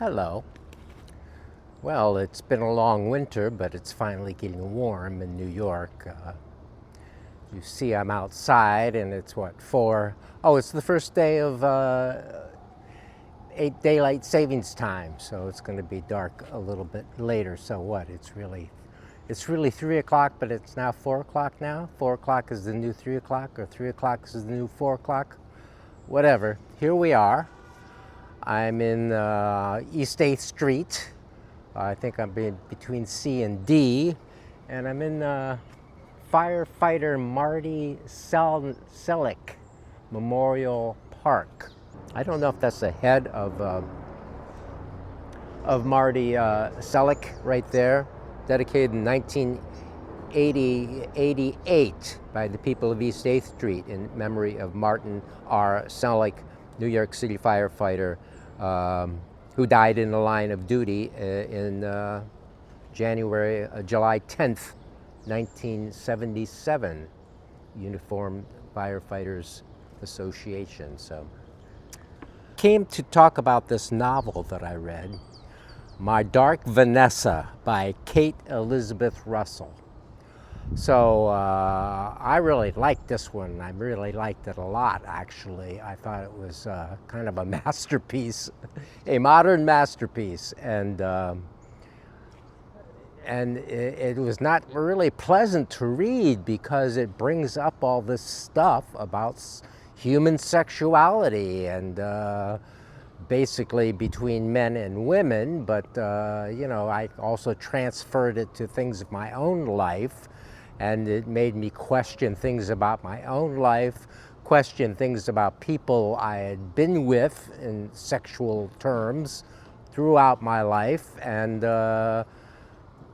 Hello. Well, it's been a long winter, but it's finally getting warm in New York. You see, I'm outside, and it's what, 4? Oh, it's the first day of 8 daylight savings time, so it's going to be dark a little bit later. So what? It's really 3 o'clock, but it's now 4 o'clock now. 4 o'clock is the new 3 o'clock, or 3 o'clock is the new 4 o'clock. Whatever. Here we are. I'm in East 8th Street. I think I'm between C and D, and I'm in firefighter Marty Selleck Memorial Park. I don't know if that's the head of Marty Selleck right there, dedicated in 1988 by the people of East 8th Street in memory of Martin R. Selleck, New York City firefighter, who died in the line of duty in July 10th, 1977, Uniformed Firefighters Association. So, came to talk about this novel that I read, My Dark Vanessa by Kate Elizabeth Russell. So I really liked this one. I really liked it a lot, actually. I thought it was kind of a masterpiece, a modern masterpiece, and it was not really pleasant to read because it brings up all this stuff about human sexuality and basically between men and women, but I also transferred it to things of my own life. And it made me question things about my own life, question things about people I had been with in sexual terms throughout my life, and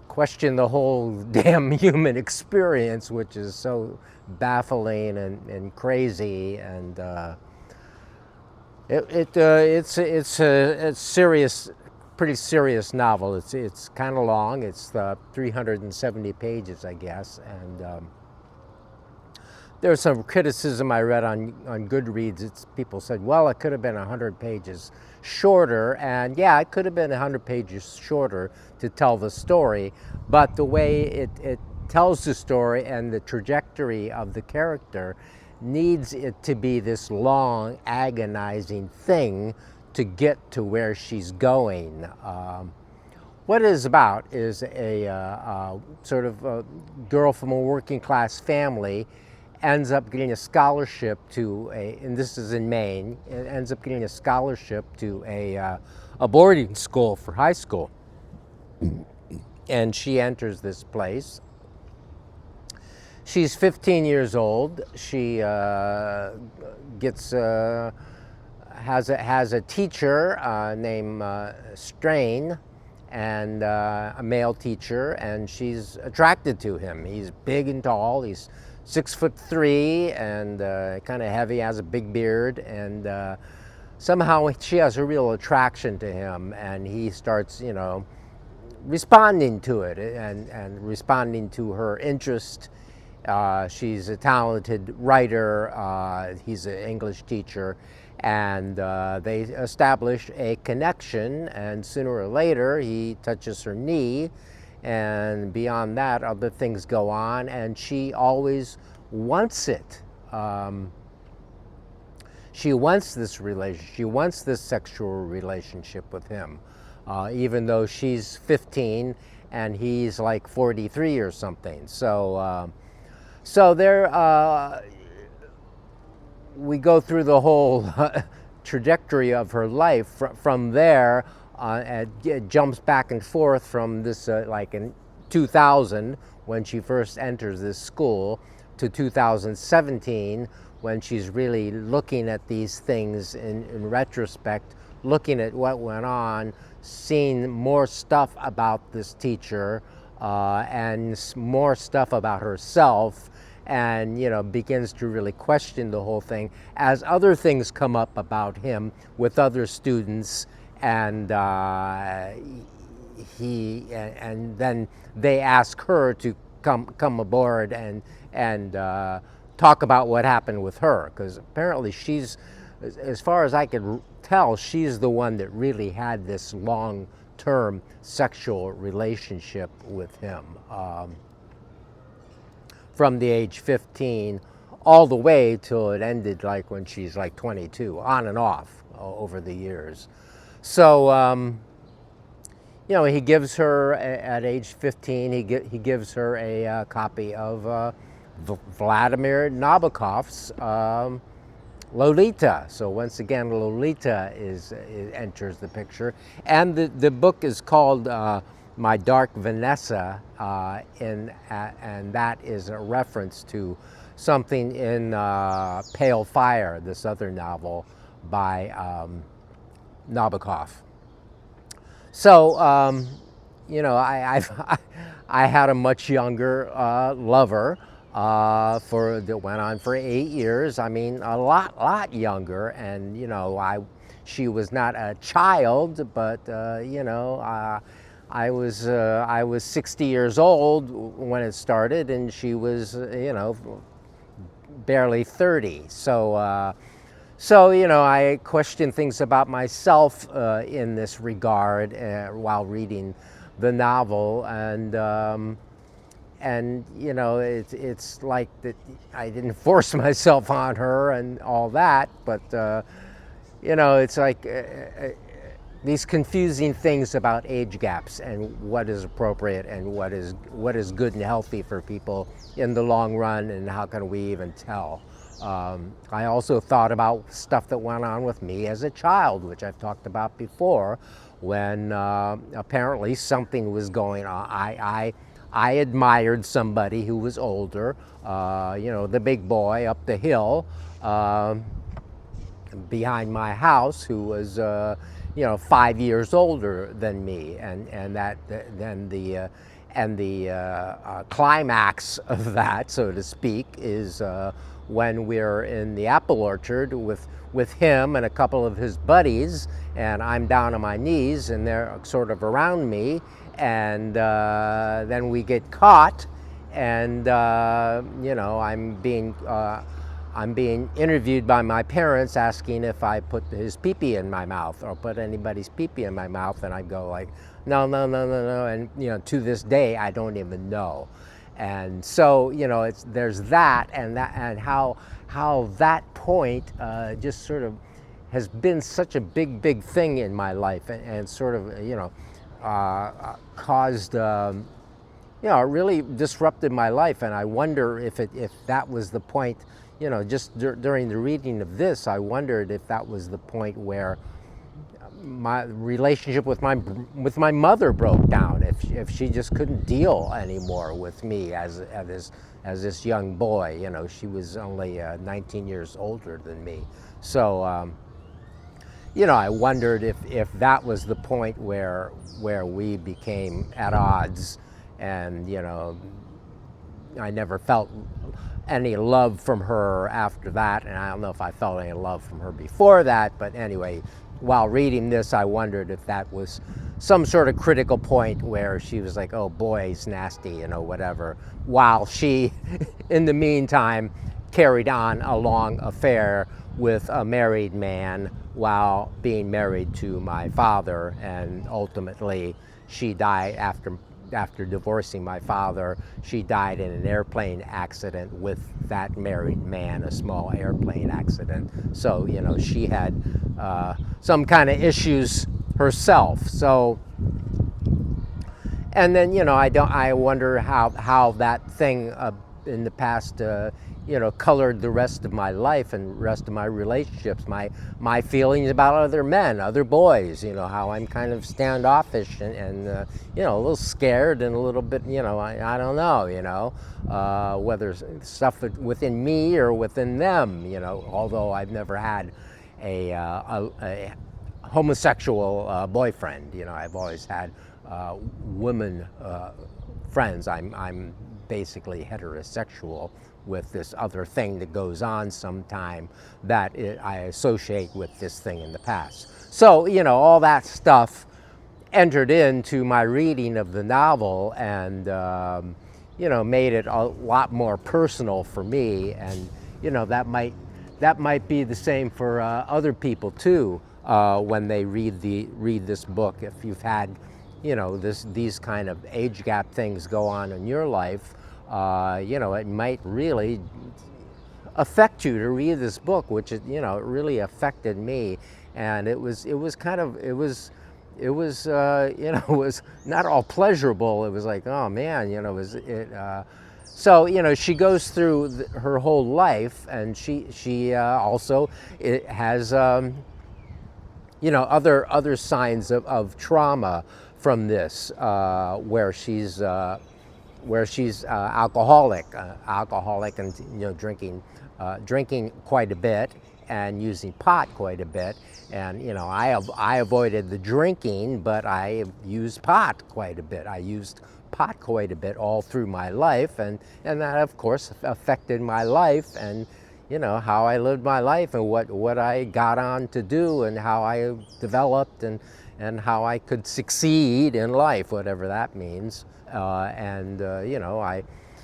question the whole damn human experience, which is so baffling and crazy. And it's a serious, pretty serious novel. It's kind of long. It's 370 pages, I guess, and there's some criticism I read on Goodreads. People said, well, it could have been 100 pages shorter, and yeah, it could have been 100 pages shorter to tell the story, but the way it tells the story and the trajectory of the character needs it to be this long, agonizing thing to get to where she's going. What it is about is a sort of a girl from a working class family ends up getting a scholarship to and this is in Maine, ends up getting a scholarship to a boarding school for high school. And she enters this place. She's 15 years old. She has a teacher named Strain, and a male teacher, and she's attracted to him. He's big and tall. He's 6'3" and kind of heavy, has a big beard, and somehow she has a real attraction to him, and he starts, responding to it and responding to her interest. She's a talented writer. He's an English teacher, and they establish a connection, and sooner or later he touches her knee, and beyond that other things go on, and she always wants it. She wants this relationship. She wants this sexual relationship with him, even though she's 15 and he's like 43 or something. So there, we go through the whole trajectory of her life. From there, it jumps back and forth from this, like in 2000, when she first enters this school, to 2017, when she's really looking at these things in retrospect, looking at what went on, seeing more stuff about this teacher, and more stuff about herself, and begins to really question the whole thing as other things come up about him with other students, and then they ask her to come aboard and talk about what happened with her, because apparently she's, as far as I could tell, she's the one that really had this long-term sexual relationship with him, from the age 15 all the way till it ended, like when she's like 22, on and off over the years. So he gives her at age 15. He gives her a copy of Vladimir Nabokov's Lolita. So once again, Lolita enters the picture, and the book is called My Dark Vanessa, and that is a reference to something in Pale Fire, this other novel by Nabokov. So, I had a much younger lover that went on for 8 years. I mean, a lot younger, and she was not a child, but I was 60 years old when it started, and she was barely 30. So I questioned things about myself in this regard while reading the novel, and it's like that I didn't force myself on her and all that, but it's like these confusing things about age gaps and what is appropriate and what is good and healthy for people in the long run, and how can we even tell. I also thought about stuff that went on with me as a child, which I've talked about before, when apparently something was going on. I admired somebody who was older, the big boy up the hill behind my house, who was 5 years older than me, and the climax of that, so to speak, is when we're in the apple orchard with him and a couple of his buddies, and I'm down on my knees and they're sort of around me, and then we get caught, and I'm being interviewed by my parents, asking if I put his pee-pee in my mouth or put anybody's pee-pee in my mouth, and I go like, no, and to this day I don't even know. And so there's that, and how that point just sort of has been such a big thing in my life, and sort of caused it really disrupted my life. And I wonder if that was the point. Just during the reading of this, I wondered if that was the point where my relationship with my mother broke down, if she just couldn't deal anymore with me as this young boy. She was only 19 years older than me. So I wondered if that was the point where we became at odds, and I never felt any love from her after that, and I don't know if I felt any love from her before that, but anyway, while reading this, I wondered if that was some sort of critical point where she was like, oh boy, he's nasty, whatever, while she, in the meantime, carried on a long affair with a married man while being married to my father, and ultimately she died after divorcing my father. She died in an airplane accident with that married man, a small airplane accident. So she had some kind of issues herself. So, and then I wonder how that thing in the past colored the rest of my life and rest of my relationships, my feelings about other men, other boys, how I'm kind of standoffish and a little scared and a little bit, I don't know, whether stuff within me or within them, although I've never had a homosexual boyfriend. I've always had women friends. I'm basically heterosexual, with this other thing that goes on sometime that I associate with this thing in the past. So, all that stuff entered into my reading of the novel, and, made it a lot more personal for me. And, that might be the same for other people too. when they read this book. If you've had, these kind of age gap things go on in your life, it might really affect you to read this book, which it really affected me. And it was it was not all pleasurable. It was like, oh man, so she goes through her whole life, and she also has other signs of trauma from this, where she's alcoholic, and drinking quite a bit, and using pot quite a bit. And I avoided the drinking, but I used pot quite a bit. I used pot quite a bit all through my life, and that of course affected my life, and how I lived my life, and what I got on to do, and how I developed, and how I could succeed in life, whatever that means.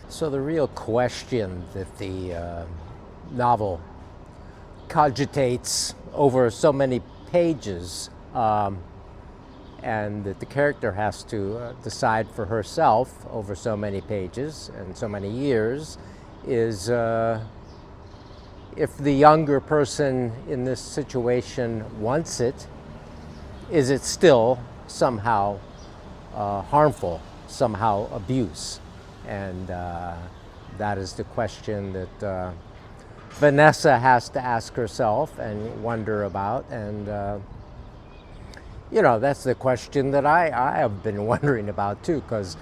So the real question that the novel cogitates over so many pages, and that the character has to decide for herself over so many pages and so many years, is if the younger person in this situation wants it, is it still somehow harmful, somehow abuse? And that is the question that Vanessa has to ask herself and wonder about. And that's the question that I have been wondering about too, because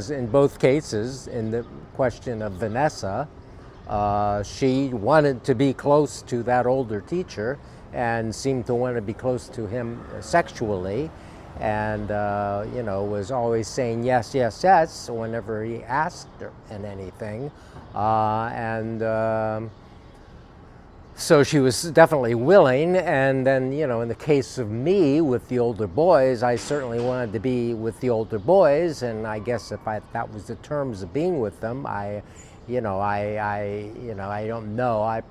in both cases, in the question of Vanessa, she wanted to be close to that older teacher and seemed to want to be close to him sexually, and was always saying yes, yes, yes whenever he asked her in anything, so she was definitely willing. And then, in the case of me with the older boys, I certainly wanted to be with the older boys, and I guess if that was the terms of being with them, I don't know. I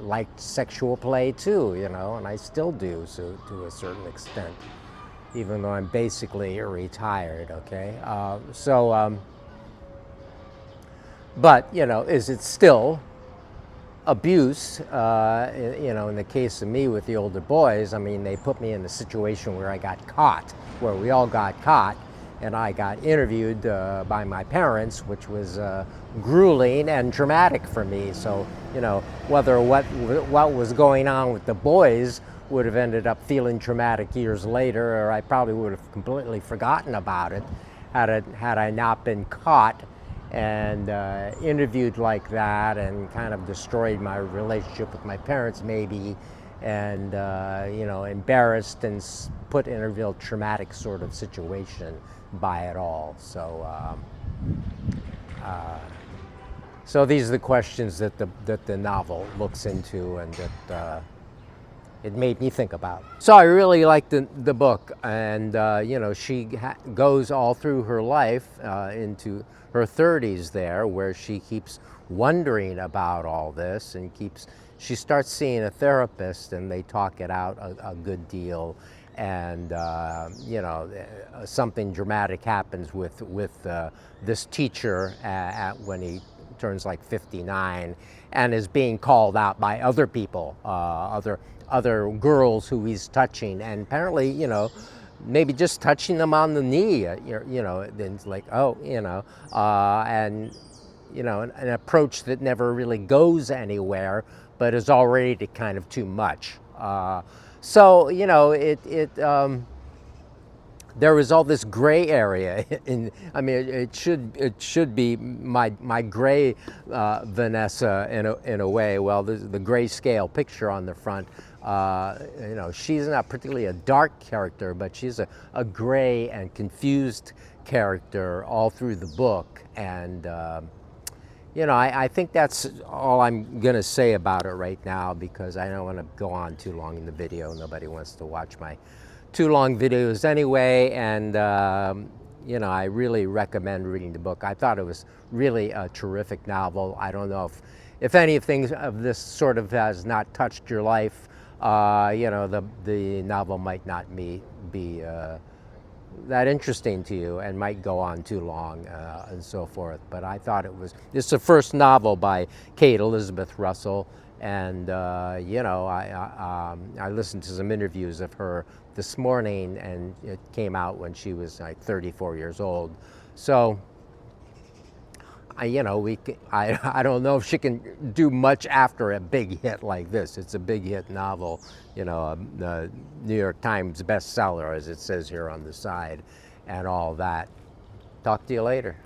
liked sexual play too, and I still do, so to a certain extent, even though I'm basically retired. Okay, but is it still abuse? In the case of me with the older boys, I mean, they put me in a situation where I got caught, where we all got caught, and I got interviewed by my parents, which was grueling and traumatic for me. So, whether what was going on with the boys would have ended up feeling traumatic years later, or I probably would have completely forgotten about it had I not been caught and interviewed like that, and kind of destroyed my relationship with my parents maybe, and embarrassed and put in a real traumatic sort of situation by it all. So these are the questions that the novel looks into, and that it made me think about. So I really liked the book, and she goes all through her life into her 30s there, where she keeps wondering about all this, and she starts seeing a therapist, and they talk it out a good deal. And something dramatic happens with this teacher when he turns like 59, and is being called out by other people, other girls who he's touching, and apparently maybe just touching them on the knee, then it's like, oh, and an approach that never really goes anywhere, but is already kind of too much. So there was all this gray area it should be my gray Vanessa in a way. Well, the grayscale picture on the front. She's not particularly a dark character, but she's a gray and confused character all through the book. And I think that's all I'm going to say about it right now, because I don't want to go on too long in the video. Nobody wants to watch my too long videos anyway. And, I really recommend reading the book. I thought it was really a terrific novel. I don't know if anything of this sort of has not touched your life, the novel might not be that interesting to you and might go on too long and so forth. But I thought it's the first novel by Kate Elizabeth Russell, and I listened to some interviews of her this morning, and it came out when she was like 34 years old. So I don't know if she can do much after a big hit like this. It's a big hit novel, the New York Times bestseller, as it says here on the side, and all that. Talk to you later.